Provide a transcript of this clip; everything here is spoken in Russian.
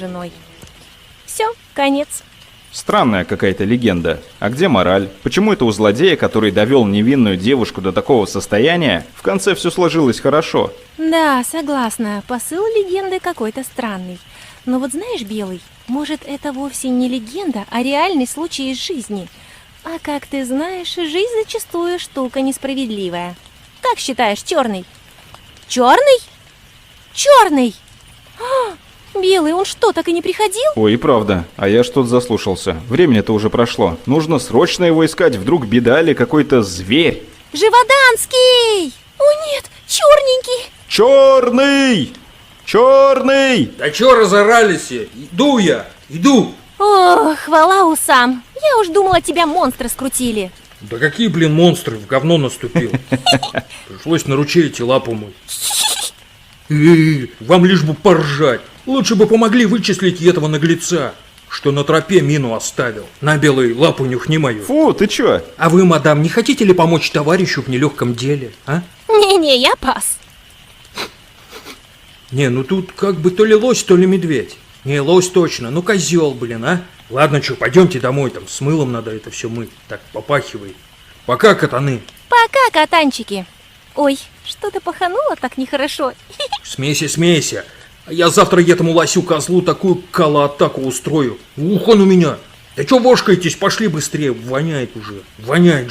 женой. Все, конец. Странная какая-то легенда. А где мораль? Почему это у злодея, который довел невинную девушку до такого состояния, в конце все сложилось хорошо? Да, согласна, посыл легенды какой-то странный. Но вот знаешь, Белый, может, это вовсе не легенда, а реальный случай из жизни. А как ты знаешь, жизнь зачастую штука несправедливая. Как считаешь, Черный? Черный? Черный! Белый, он что, так и не приходил? Ой, и правда. А я что-то заслушался. Время-то уже прошло. Нужно срочно его искать. Вдруг беда или какой-то зверь. Живоданский! О нет, черненький! Черный! Черный! Да чё разорались? Иду я, иду. Ох, хвала усам. Я уж думала, тебя монстры скрутили. Да какие, блин, монстры, в говно наступил. Пришлось на ручей эти лапу мыть. Вам лишь бы поржать. Лучше бы помогли вычислить этого наглеца, что на тропе мину оставил. На, Белый, лапу нюхни мою. Фу, ты чё? А вы, мадам, не хотите ли помочь товарищу в нелегком деле, а? Не-не, я пас. Не, ну тут как бы то ли лось, то ли медведь. Не, лось точно, ну козел, блин, а? Ладно, что, пойдемте домой, там с мылом надо это все мыть. Так, попахивай. Пока, катаны. Пока, катанчики. Ой, что-то пахануло так нехорошо. Смейся, смейся. Я завтра этому лосю-козлу такую кала-атаку устрою. Ух, он у меня. Да чё вошкаетесь, пошли быстрее, воняет уже. Воняет.